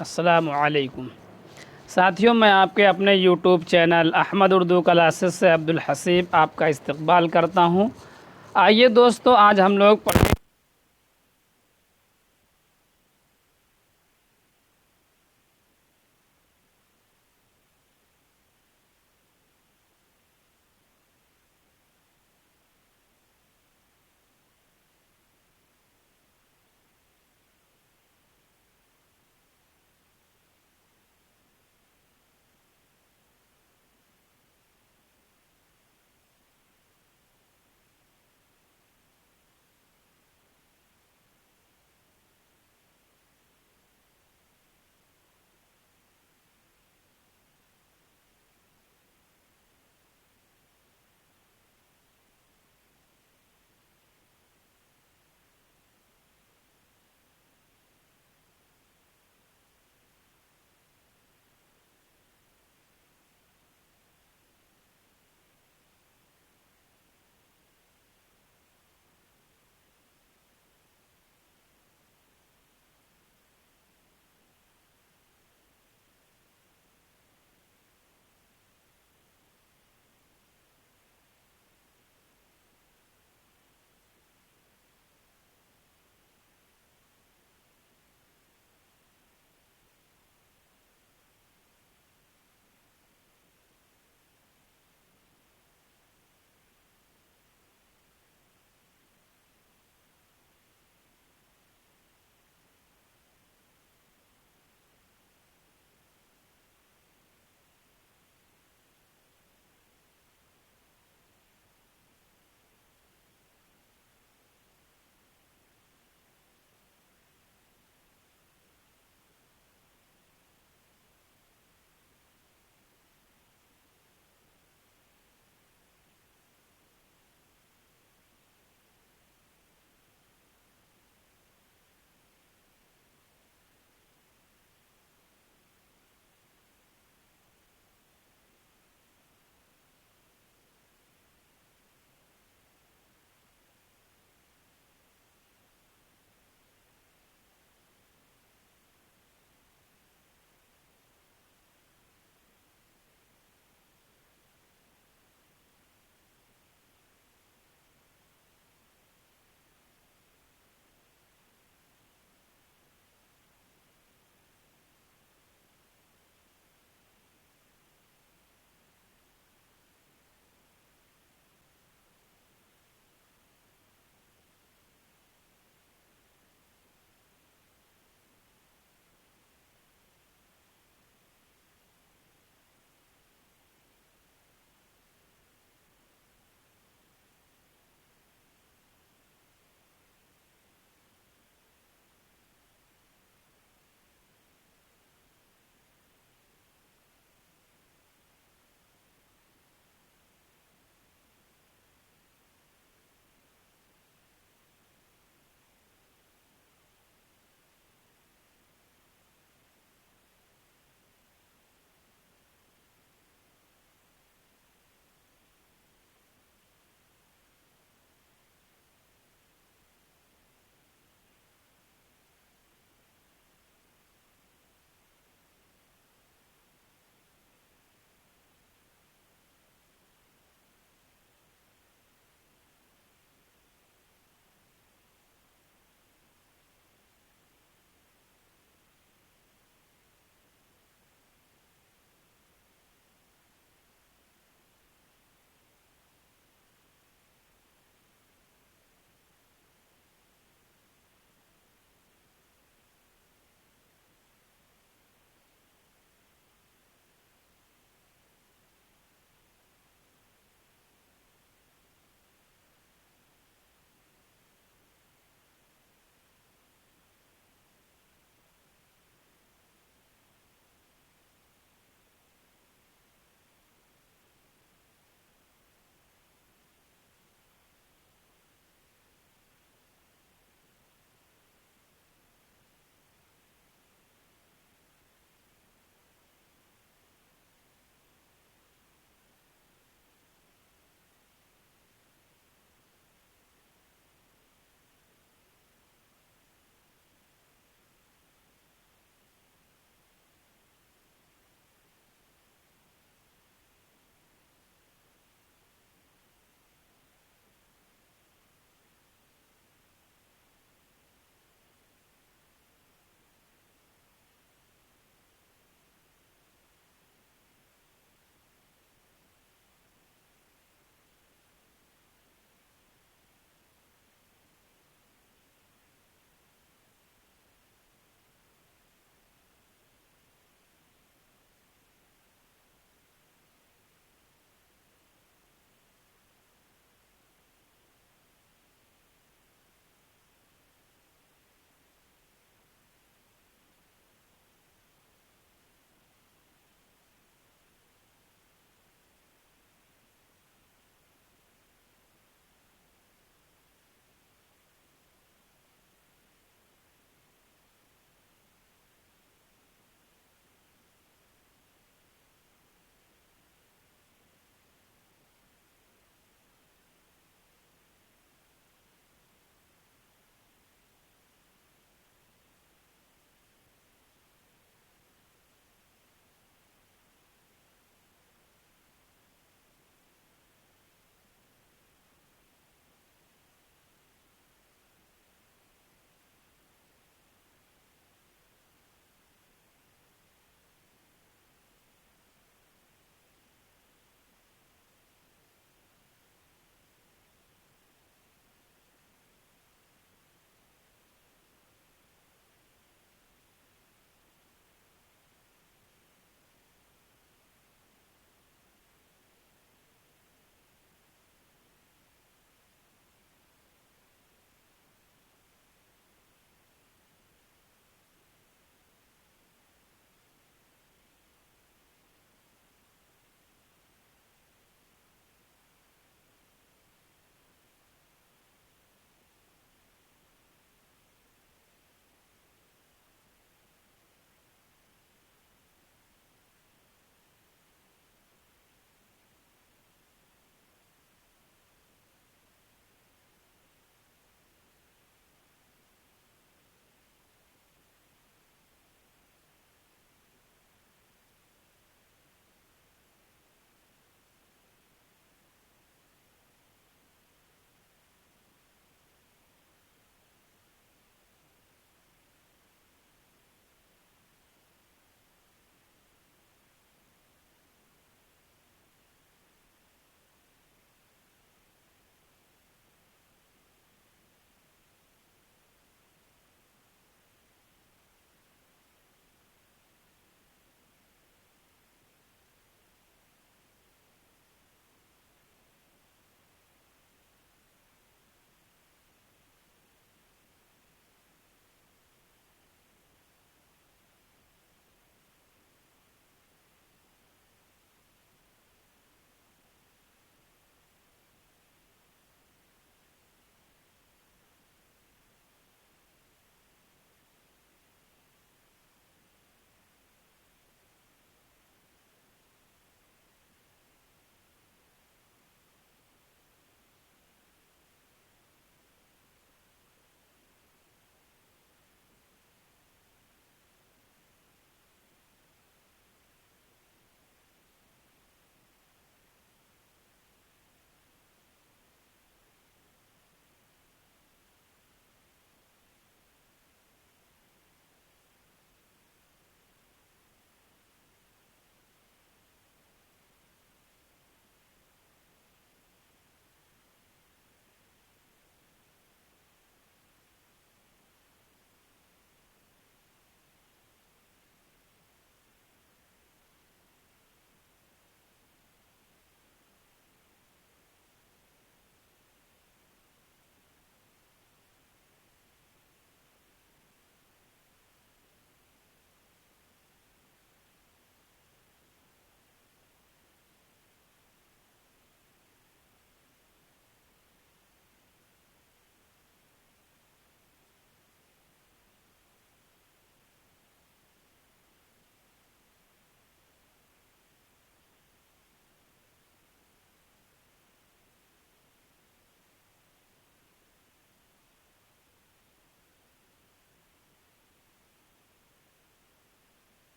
अस्सलामु अलैकुम। साथियों, मैं आपके अपने YouTube channel Ahmed Urdu classes से अब्दुल हसीब आपका इस्तकबाल करता हूँ। आइए दोस्तों, आज हम लोग पढ़ें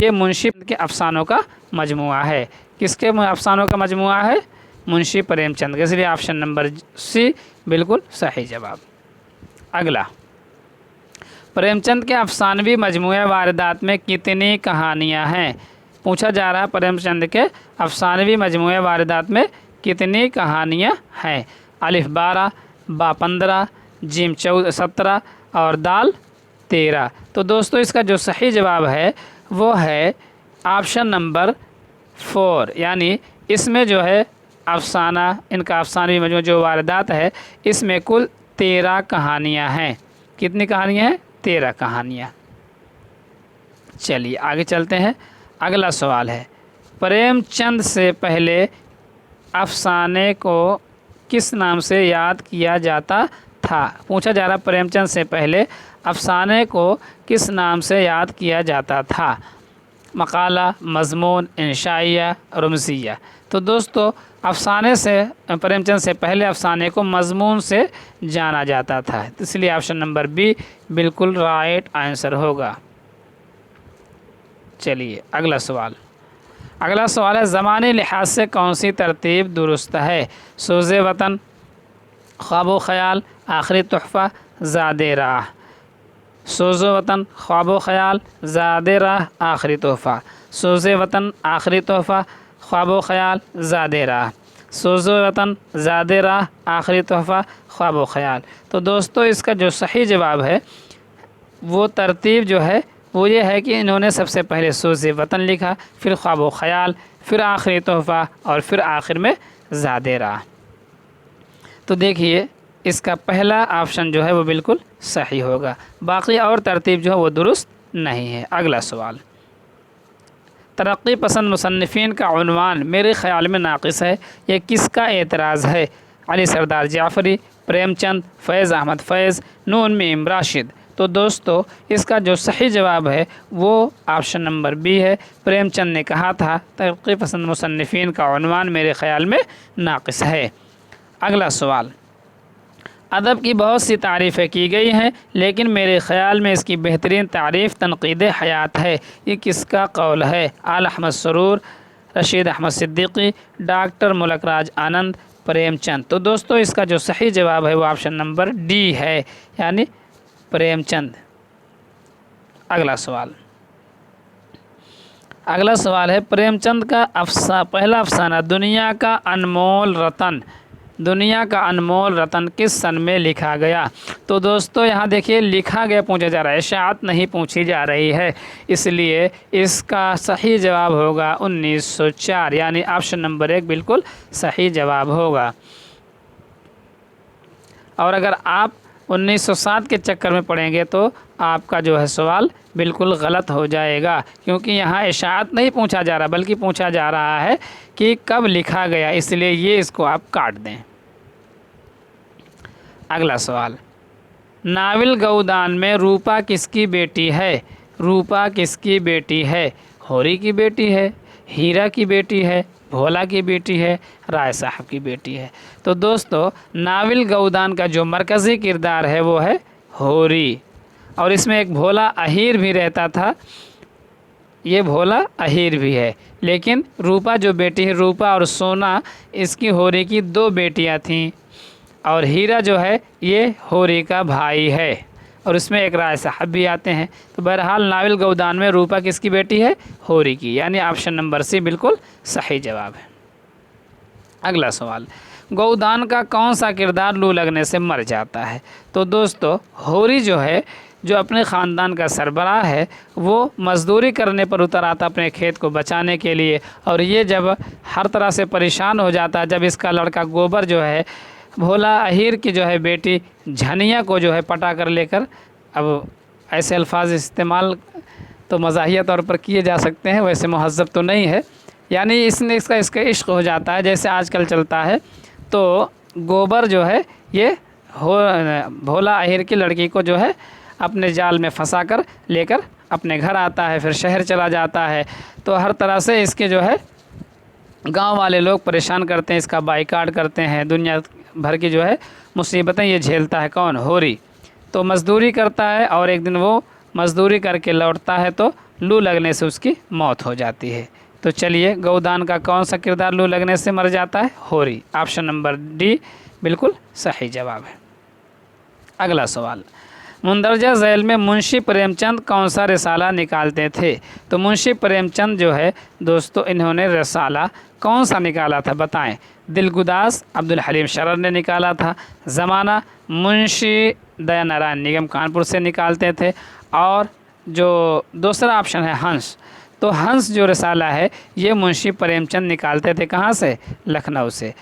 ये मुंशी के अफसानों का मजमुआ है। किसके अफसानों का मजमुआ है? मुंशी प्रेमचंद के। इसलिए ऑप्शन नंबर सी बिल्कुल सही जवाब। अगला, प्रेमचंद के अफसानवी मजमुए वारदात में कितनी कहानियाँ हैं? पूछा जा रहा है प्रेमचंद के अफसानवी मजमुए वारदात में कितनी कहानियाँ हैं? अलिफ 12, बा 15, जीम 17 और दाल 13। तो दोस्तों इसका जो सही जवाब है वो है ऑप्शन नंबर 4, यानी इसमें जो है अफसाना, इनका अफसानवी मजमू जो वारदात है इसमें कुल 13 कहानियाँ हैं। कितनी कहानियाँ हैं? 13 कहानियाँ। चलिए आगे चलते हैं। अगला सवाल है, प्रेमचंद से पहले अफसाने को किस नाम से याद किया जाता था? पूछा जा रहा प्रेमचंद से पहले अफसाने को किस नाम से याद किया जाता था? मकाला, मज़मून, इंशाइया, रमज़िया। तो दोस्तों अफसाने से, प्रेमचंद से पहले अफसाने को मज़मून से जाना जाता था, इसलिए ऑप्शन नंबर बी बिल्कुल राइट आंसर होगा। चलिए अगला सवाल। अगला सवाल है, ज़मानी लिहाज से कौन सी तरतीब दुरुस्त है? सोज़े वतन, ख्वाबो ख़याल, आखिरी तोहफ़ा, ज़ादे राह। सोज़े वतन, ख्वाबो ख़याल, ज़ादे राह, आखिरी तोहफ़ा। सोज़े वतन, आखिरी तोहफ़ा, ख्वाबो ख़याल, ज़ादे राह। सोज़े वतन, ज़ादे राह, आखिरी तोहफ़ा, ख्वाबो ख़याल। तो दोस्तों इसका जो सही जवाब है वो तरतीब जो है वो ये है कि इन्होंने सबसे पहले सोज़े वतन लिखा, फिर ख्वाबो ख़याल, फिर आखिरी तोहफ़ा और फिर आखिर में ज़ादे राह। तो देखिए इसका पहला ऑप्शन जो है वो बिल्कुल सही होगा, बाकी और तरतीब जो है वो दुरुस्त नहीं है। अगला सवाल, तरक्की पसंद मुसन्निफ़ीन का उन्वान मेरे ख़याल में नाक़िस है, ये किसका एतराज़ है? अली सरदार जाफ़री, प्रेमचंद, फ़ैज़ अहमद फ़ैज़, नून मीम राशिद। तो दोस्तों इसका जो सही जवाब है वो ऑप्शन नंबर बी है। प्रेमचंद ने कहा था तरक्की पसंद मुसन्निफ़ीन का उन्वान मेरे ख़याल में नाक़िस है। अगला सवाल, अदब की बहुत सी तारीफ़ें की गई हैं लेकिन मेरे ख़याल में इसकी बेहतरीन तारीफ़ तनक़ीद हयात है, ये किसका कौल है? आल अहमद सरूर, रशीद अहमद सिद्दीकी, डॉक्टर मुलक राज आनंद, प्रेमचंद। तो दोस्तों इसका जो सही जवाब है वो ऑप्शन नंबर डी है, यानी प्रेमचंद। अगला सवाल, अगला सवाल है, प्रेमचंद का पहला अफसाना दुनिया का अनमोल रतन, दुनिया का अनमोल रतन किस सन में लिखा गया? तो दोस्तों यहाँ देखिए लिखा गया पूछा जा रहा है, इशाअत नहीं पूछी जा रही है, इसलिए इसका सही जवाब होगा 1904, यानी ऑप्शन नंबर 1 बिल्कुल सही जवाब होगा। और अगर आप 1907 के चक्कर में पढ़ेंगे तो आपका जो है सवाल बिल्कुल गलत हो जाएगा, क्योंकि यहाँ इशाअत नहीं पूछा जा रहा बल्कि पूछा जा रहा है कि कब लिखा गया, इसलिए ये इसको आप काट दें। अगला सवाल, नाविल गौदान में रूपा किसकी बेटी है? रूपा किसकी बेटी है? होरी की बेटी है, हीरा की बेटी है, भोला की बेटी है, राय साहब की बेटी है। तो दोस्तों नाविल गौदान का जो मरकज़ी किरदार है वो है होरी, और इसमें एक भोला अहीर भी रहता था, ये भोला अहीर भी है। लेकिन रूपा जो बेटी है, रूपा और सोना, इसकी होरी की 2 बेटियां थीं, और हीरा जो है ये होरी का भाई है, और इसमें एक राय साहब भी आते हैं। तो बहरहाल नाविल गौदान में रूपा किसकी बेटी है? होरी की, यानी ऑप्शन नंबर सी बिल्कुल सही जवाब है। अगला सवाल, गौदान का कौन सा किरदार लू लगने से मर जाता है? तो दोस्तों होरी जो है, जो अपने ख़ानदान का सरबराह है, वो मज़दूरी करने पर उतर आता अपने खेत को बचाने के लिए, और ये जब हर तरह से परेशान हो जाता, जब इसका लड़का गोबर जो है भोला अहीर की जो है बेटी झनिया को जो है पटा कर लेकर, अब ऐसे अल्फाज इस्तेमाल तो मज़ाहिया तौर पर किए जा सकते हैं, वैसे महज़्ज़ब तो नहीं है, यानी इसका इश्क हो जाता है, जैसे आजकल चलता है। तो गोबर जो है ये भोला अहीर की लड़की को जो है अपने जाल में फंसा कर लेकर अपने घर आता है, फिर शहर चला जाता है। तो हर तरह से इसके जो है गांव वाले लोग परेशान करते हैं, इसका बाइकाट करते हैं, दुनिया भर की जो है मुसीबतें ये झेलता है। कौन? होरी। तो मज़दूरी करता है, और एक दिन वो मज़दूरी करके लौटता है तो लू लगने से उसकी मौत हो जाती है। तो चलिए, गौदान का कौन सा किरदार लू लगने से मर जाता है? होरी। ऑप्शन नंबर डी बिल्कुल सही जवाब है। अगला सवाल, मुंदरजा झैल में मुंशी प्रेमचंद कौन सा रिसाला निकालते थे? तो मुंशी प्रेमचंद जो है दोस्तों, इन्होंने रिसाला कौन सा निकाला था बताएं? दिलगुदास अब्दुल हलीम शरर ने निकाला था, ज़माना मुंशी दयानारायण निगम कानपुर से निकालते थे, और जो दूसरा ऑप्शन है हंस, तो हंस जो रिसाला है ये मुंशी प्रेमचंद निकालते थे कहाँ से? लखनऊ से,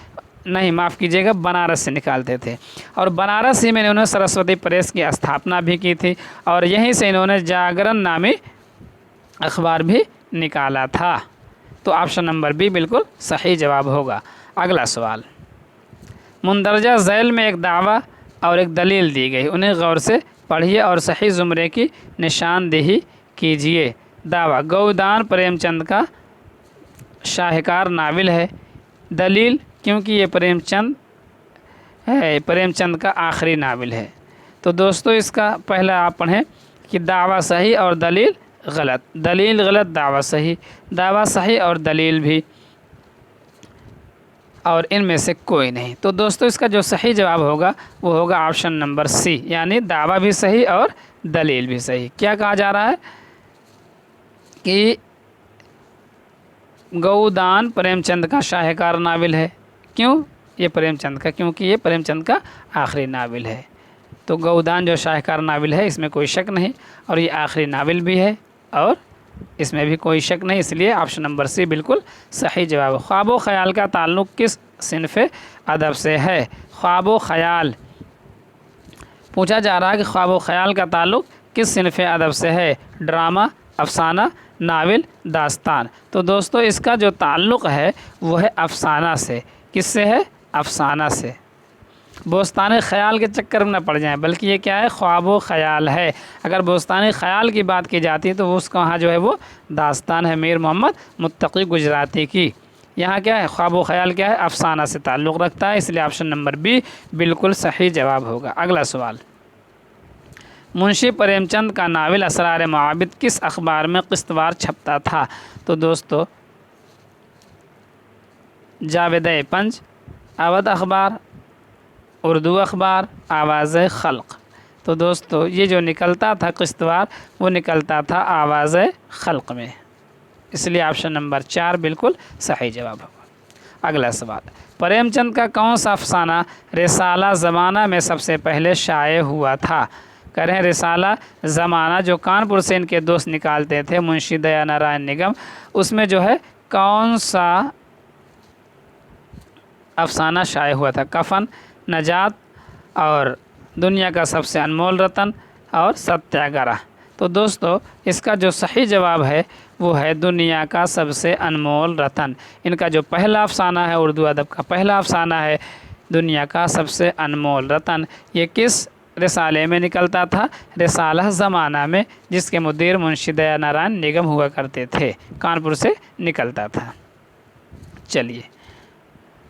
नहीं माफ़ कीजिएगा, बनारस से निकालते थे। और बनारस ही में इन्होंने सरस्वती प्रेस की स्थापना भी की थी, और यहीं से इन्होंने जागरण नामी अखबार भी निकाला था। तो ऑप्शन नंबर बी बिल्कुल सही जवाब होगा। अगला सवाल, मुंदरजा झैल में एक दावा और एक दलील दी गई, उन्हें गौर से पढ़िए और सही ज़ुमरे की निशानदेही कीजिए। दावा, गौदान प्रेमचंद का शाहकार नावल है। दलील, क्योंकि ये प्रेमचंद का आखिरी नावल है। तो दोस्तों इसका पहला आप पढ़ें कि दावा सही और दलील गलत, दलील गलत, दावा सही, दावा सही और दलील भी, और इनमें से कोई नहीं। तो दोस्तों इसका जो सही जवाब होगा वो होगा ऑप्शन नंबर सी, यानी दावा भी सही और दलील भी सही। क्या कहा जा रहा है कि गौदान प्रेमचंद का शाहकार नावल है। क्यों? ये प्रेमचंद का, क्योंकि ये प्रेमचंद का आखिरी नावल है। तो गौदान जो शाहकार नावल है इसमें कोई शक नहीं, और ये आखिरी नावल भी है, और इसमें भी कोई शक नहीं, इसलिए ऑप्शन नंबर सी बिल्कुल सही जवाब। ख्वाब व ख़याल का ताल्लुक़ किस सिनफ़ अदब से है? ख्वाब व ख़याल पूछा जा रहा है कि ख्वाब व ख़याल का ताल्लुक़ किस सिनफ़ अदब से है? ड्रामा, अफसाना, नावल, दास्तान। तो दोस्तों इसका जो ताल्लुक़ है वो है अफसाना से। किससे है? अफसाना से। बोस्तान ख़याल के चक्कर में न पड़ जाएं, बल्कि ये क्या है? ख्वाब व ख़याल है। अगर बोस्तान ख़याल की बात की जाती है तो उसका वहाँ जो है वो दास्तान है मीर मोहम्मद मुत्तकी गुजराती की। यहाँ क्या है? ख्वाब व ख़याल क्या है? अफसाना से ताल्लुक़ रखता है, इसलिए ऑप्शन नंबर बी बिल्कुल सही जवाब होगा। अगला सवाल, मुंशी प्रेमचंद का नावल असरार मुआबिद किस अखबार में किस्तवार छपता था? तो दोस्तों जावेद पंज, अवध अखबार, उर्दू अखबार, आवाज़ खल्क़। तो दोस्तों ये जो निकलता था किस्तवार वो निकलता था आवाज़ खल्क़ में, इसलिए ऑप्शन नंबर 4 बिल्कुल सही जवाब होगा। अगला सवाल, प्रेमचंद का कौन सा अफसाना रिसाला ज़माना में सबसे पहले शाये हुआ था? कह रहे हैं रिसाला ज़माना जो कानपुर से इनके दोस्त निकालते थे मुंशी दयानारायण निगम, उसमें जो है कौन सा अफसाना शाये हुआ था? कफन, नजात, और दुनिया का सबसे अनमोल रतन, और सत्याग्रह। तो दोस्तों इसका जो सही जवाब है वो है दुनिया का सबसे अनमोल रतन। इनका जो पहला अफसाना है, उर्दू अदब का पहला अफसाना है दुनिया का सबसे अनमोल रतन। ये किस रिसाले में निकलता था? रिसाला ज़माना में, जिसके मुदीर मुंशी दयानारायण निगम हुआ करते थे, कानपुर से निकलता था। चलिए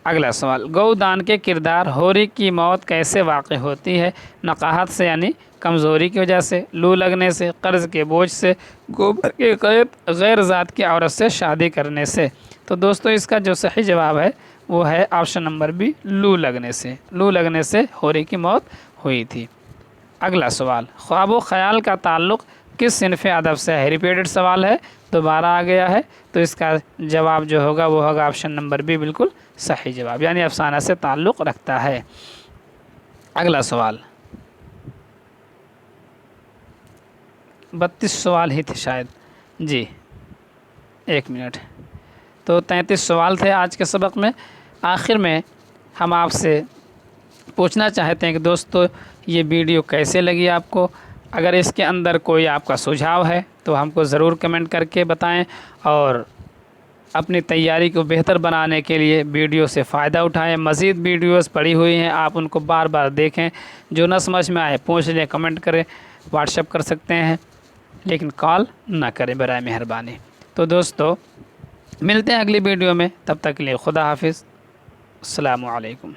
अगला सवाल, गौदान के किरदार होरी की मौत कैसे वाक़ होती है? नकाहत से यानी कमज़ोरी की वजह से, लू लगने से, कर्ज़ के बोझ से, गोबर के कैद, गैर ज़ात की औरत से शादी करने से। तो दोस्तों इसका जो सही जवाब है वो है ऑप्शन नंबर बी, लू लगने से। लू लगने से होरी की मौत हुई थी। अगला सवाल, ख्वाब व ख़याल का ताल्लुक़ किस सिनफ़ अदब से है? रिपीटेड सवाल है, दोबारा आ गया है, तो इसका जवाब जो होगा वो होगा ऑप्शन नंबर बी बिल्कुल सही जवाब, यानी अफसाना से ताल्लुक़ रखता है। अगला सवाल, 32 सवाल ही थे शायद जी, 1 मिनट। तो 33 सवाल थे आज के सबक में। आखिर में हम आपसे पूछना चाहते हैं कि दोस्तों ये वीडियो कैसे लगी आपको? अगर इसके अंदर कोई आपका सुझाव है तो हमको ज़रूर कमेंट करके बताएं, और अपनी तैयारी को बेहतर बनाने के लिए वीडियो से फ़ायदा उठाएं। मज़ीद वीडियोस पड़ी हुई हैं, आप उनको बार बार देखें। जो न समझ में आए पूछ लें, कमेंट करें, व्हाट्सएप कर सकते हैं, लेकिन कॉल ना करें बराए मेहरबानी। तो दोस्तों मिलते हैं अगली वीडियो में, तब तक के लिए खुदा हाफिज़, अस्सलामु अलैकुम।